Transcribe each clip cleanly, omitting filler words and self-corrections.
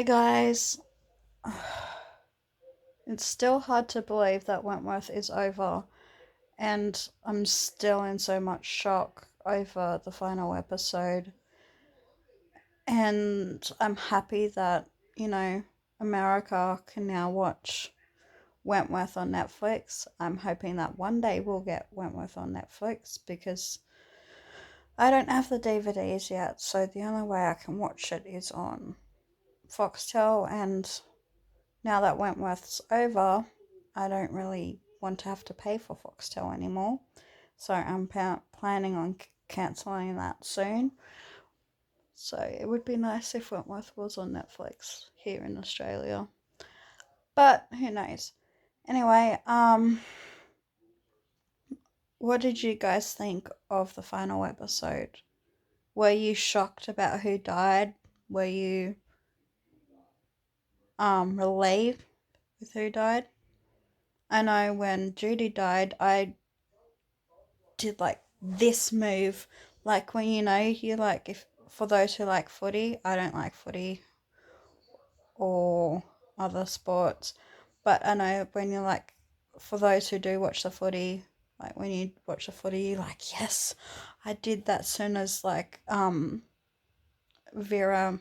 Hey guys, it's still hard to believe that Wentworth is over, and I'm still in so much shock over the final episode. And I'm happy that, you know, America can now watch Wentworth on Netflix. I'm hoping that one day we'll get Wentworth on Netflix because I don't have the DVDs yet, so the only way I can watch it is on Foxtel, and now that Wentworth's over, I don't really want to have to pay for Foxtel anymore. So I'm planning on cancelling that soon. So it would be nice if Wentworth was on Netflix here in Australia. But who knows? Anyway, what did you guys think of the final episode? Were you shocked about who died? Were you relieved with who died? I know when Judy died, I did like this move, like when you like, if for those who like footy, I don't like footy or other sports, but I know when you're like, for those who do watch the footy, like when you watch the footy, you're like, yes, I did that soon as like Vera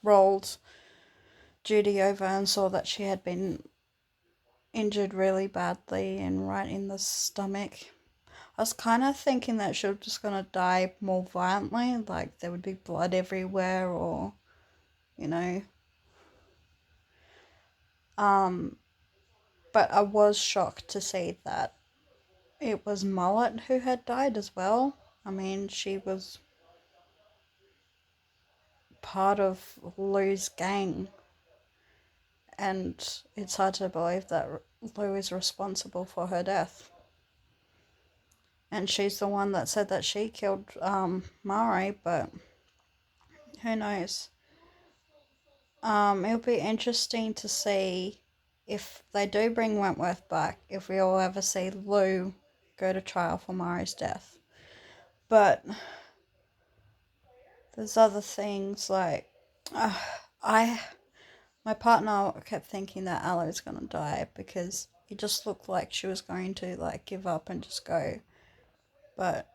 rolled Judy over and saw that she had been injured really badly and right in the stomach. I was kind of thinking that she was just gonna die more violently, like there would be blood everywhere, or you know. Um, but I was shocked to see that it was Mullet who had died as well. I mean, she was part of Lou's gang, and it's hard to believe that Lou is responsible for her death. And she's the one that said that she killed Mari, but who knows? It'll be interesting to see if they do bring Wentworth back, if we'll ever see Lou go to trial for Mari's death. But there's other things like, I my partner kept thinking that Ella was gonna die because it just looked like she was going to like give up and just go. But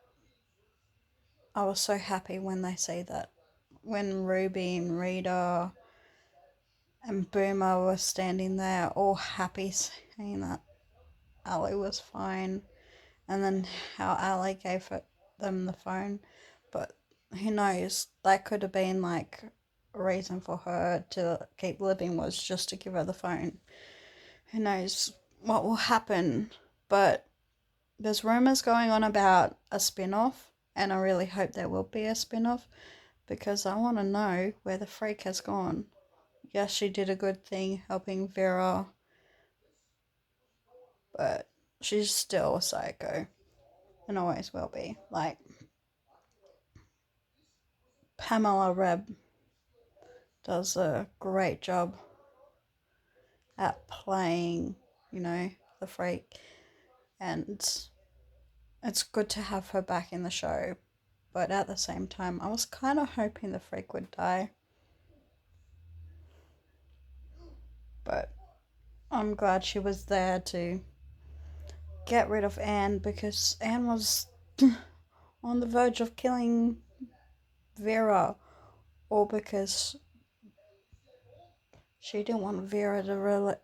I was so happy when they say that, when Ruby and Rita and Boomer were standing there all happy saying that Ali was fine, and then how Ali gave them the phone. But who knows? That could have been like a reason for her to keep living, was just to give her the phone. Who knows what will happen? But there's rumors going on about a spin off, and I really hope there will be a spin off because I want to know where the freak has gone. Yes, she did a good thing helping Vera, but she's still a psycho and always will be. Like, Pamela Reb does a great job at playing, the freak, and it's good to have her back in the show. But at the same time, I was kind of hoping the freak would die. But I'm glad she was there to get rid of Anne, because Anne was on the verge of killing Vera, or because she didn't want Vera to really,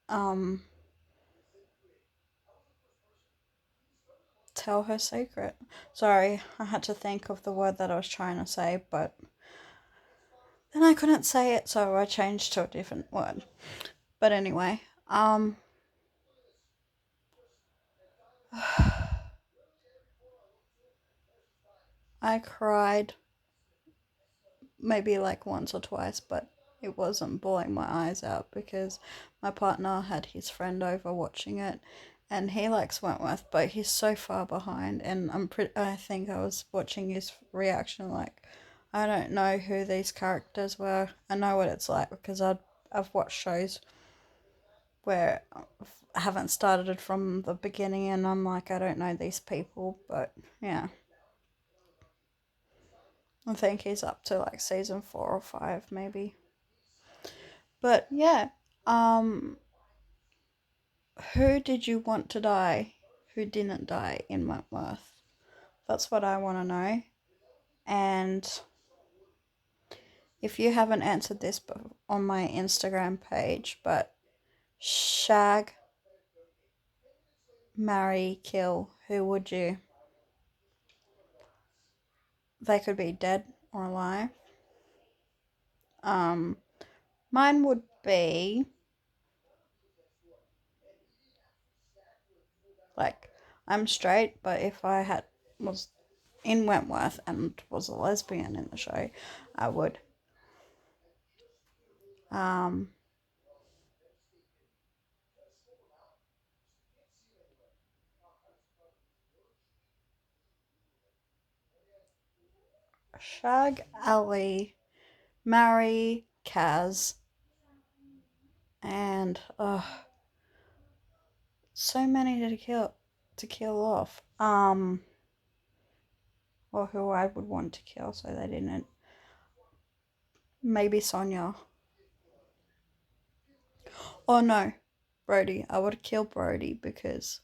um, tell her secret. Sorry, I had to think of the word that I was trying to say, but then I couldn't say it, so I changed to a different word. But anyway, I cried maybe like once or twice, but it wasn't bawling my eyes out because my partner had his friend over watching it, and he likes Wentworth, but he's so far behind. And I think I was watching his reaction like, I don't know who these characters were. I know what it's like because I've watched shows where I haven't started it from the beginning, and I'm like, I don't know these people, but yeah. I think he's up to like season 4 or 5 maybe. But yeah, who did you want to die who didn't die in Wentworth? That's what I want to know. And if you haven't answered this on my Instagram page, but shag, marry, kill, who would you? They could be dead or alive. Mine would be like, I'm straight, but if I was in Wentworth and was a lesbian in the show, I would shag Ali, marry Kaz, and so many to kill off. Or who I would want to kill so they didn't. Maybe Sonia. Oh no, Brody. I would kill Brody because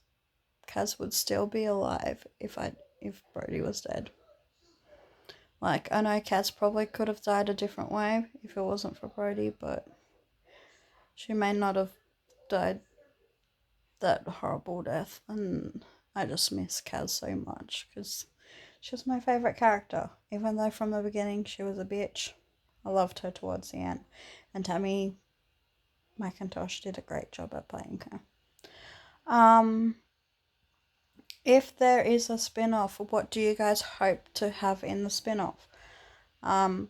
Kaz would still be alive if Brody was dead. Like, I know Kaz probably could have died a different way if it wasn't for Brody, but she may not have died that horrible death. And I just miss Kaz so much because she was my favourite character. Even though from the beginning she was a bitch, I loved her towards the end. And Tammy McIntosh did a great job at playing her. If there is a spin-off, what do you guys hope to have in the spin-off? I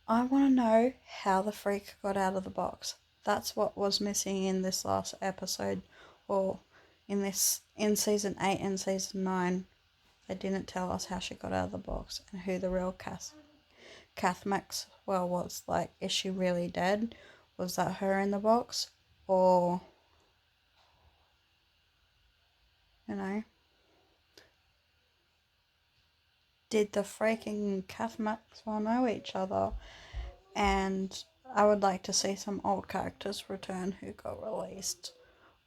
want to know how the freak got out of the box. That's what was missing in this last episode, or in season 8 and season 9. They didn't tell us how she got out of the box and who the real Kath Maxwell was. Like, is she really dead? Was that her in the box? Or, did the freaking Kath Maxwell know each other? And I would like to see some old characters return who got released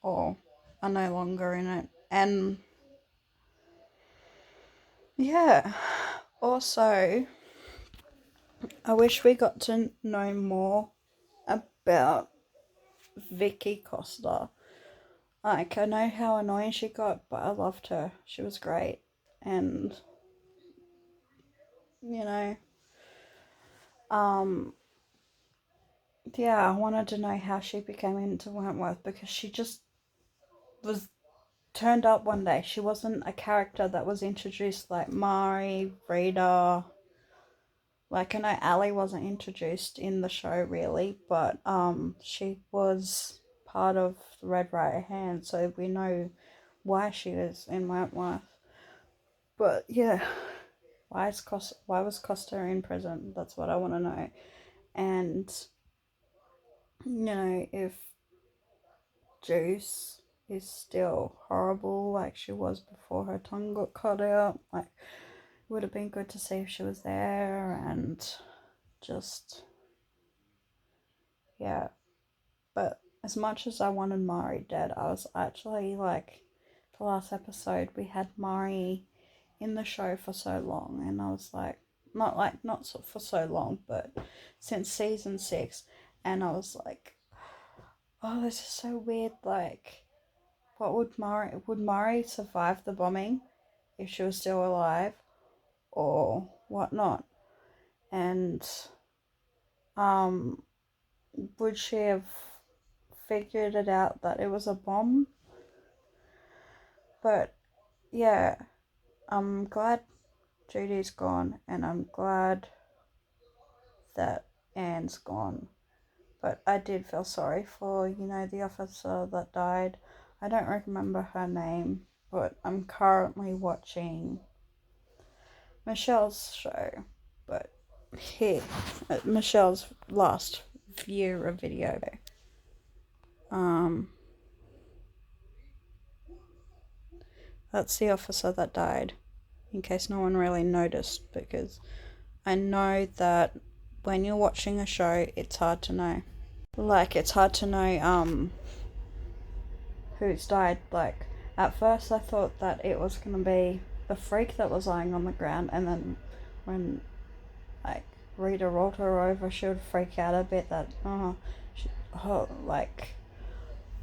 or are no longer in it. And yeah, also, I wish we got to know more about Vicky Costa. Like, I know how annoying she got, but I loved her. She was great. And, yeah, I wanted to know how she became into Wentworth because she just was turned up one day. She wasn't a character that was introduced like Mari, Rita. Like, I know Ali wasn't introduced in the show really, but she was part of the Red Right Hand, so we know why she was in Wentworth. But yeah, why was Costa in prison? That's what I want to know. And if Juice is still horrible like she was before her tongue got cut out. Like, it would have been good to see if she was there, and just, yeah. But as much as I wanted Mari dead, I was actually like, the last episode we had Mari in the show for so long, and I was like, not for so long, but since season 6, and I was like, oh, this is so weird. Like, what would Mari survive the bombing if she was still alive, or whatnot? And would she have figured it out that it was a bomb? But yeah, I'm glad Judy's gone, and I'm glad that Anne's gone. But I did feel sorry for, the officer that died. I don't remember her name, but I'm currently watching Michelle's show. But here, Michelle's last viewer video. That's the officer that died, in case no one really noticed, because I know that when you're watching a show, it's hard to know. Like, it's hard to know who's died. Like, at first I thought that it was gonna be the freak that was lying on the ground, and then when like Rita rolled her over, she would freak out a bit that like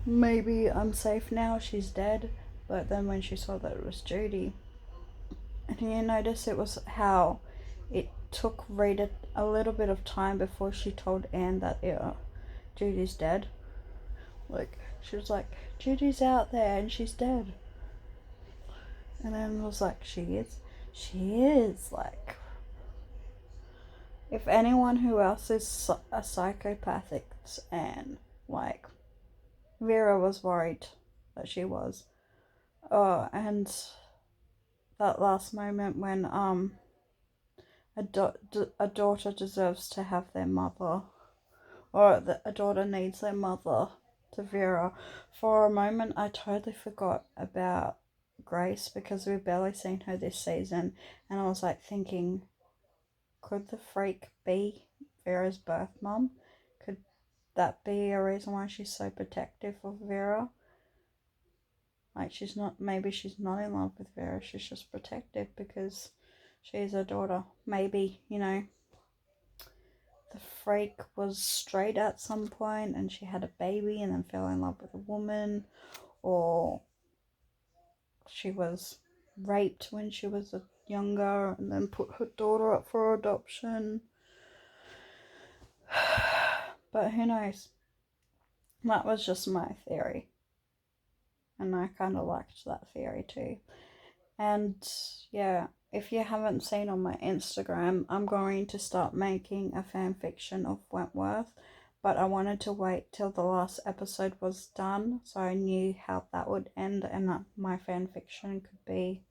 maybe I'm safe now, she's dead. But then when she saw that it was Judy, and you notice it was how it took Rita a little bit of time before she told Anne that Judy's dead. Like, she was like, Judy's out there and she's dead. And then was like, she is. She is. Like, if anyone who else is a psychopathic, it's Anne. Like, Vera was worried that she was. Oh, and that last moment when a daughter deserves to have their mother, or a daughter needs their mother, to Vera. For a moment, I totally forgot about Grace because we've barely seen her this season, and I was like thinking, could the freak be Vera's birth mum? Could that be a reason why she's so protective of Vera? Like, maybe she's not in love with Vera, she's just protective because she's her daughter. Maybe, the freak was straight at some point and she had a baby and then fell in love with a woman, or she was raped when she was younger and then put her daughter up for adoption. But who knows? That was just my theory, and I kind of liked that theory too. And yeah, if you haven't seen on my Instagram, I'm going to start making a fan fiction of Wentworth, but I wanted to wait till the last episode was done so I knew how that would end, and that my fan fiction could be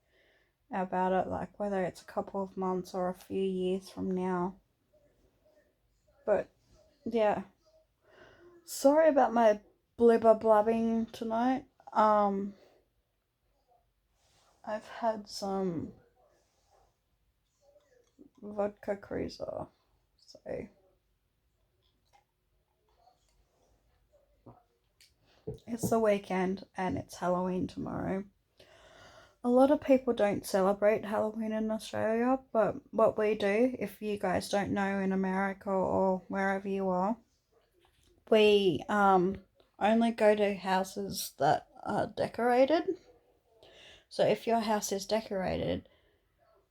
about it, like whether it's a couple of months or a few years from now. But yeah, sorry about my blibber blabbing tonight. I've had some vodka cruiser, so it's the weekend and it's Halloween tomorrow. A lot of people don't celebrate Halloween in Australia, but what we do, if you guys don't know, in America or wherever you are, we only go to houses that are decorated. So if your house is decorated,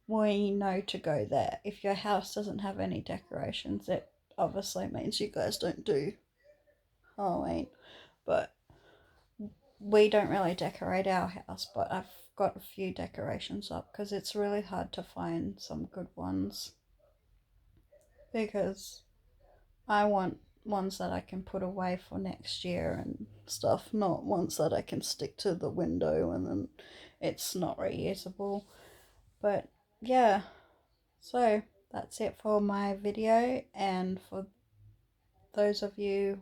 we know to go there. If your house doesn't have any decorations, it obviously means you guys don't do Halloween. But we don't really decorate our house, but I've got a few decorations up because it's really hard to find some good ones, because I want ones that I can put away for next year and stuff, not ones that I can stick to the window and then it's not reusable. But yeah, so that's it for my video, and for those of you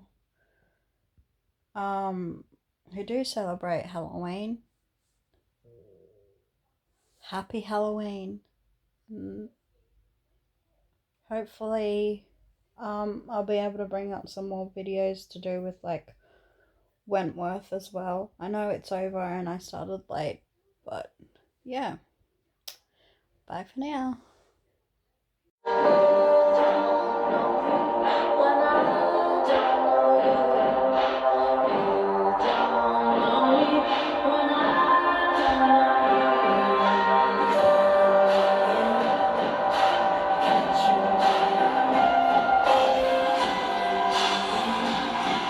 who do celebrate Halloween, happy Halloween. Hopefully I'll be able to bring up some more videos to do with like Wentworth as well. I know it's over and I started late, but yeah, bye for now.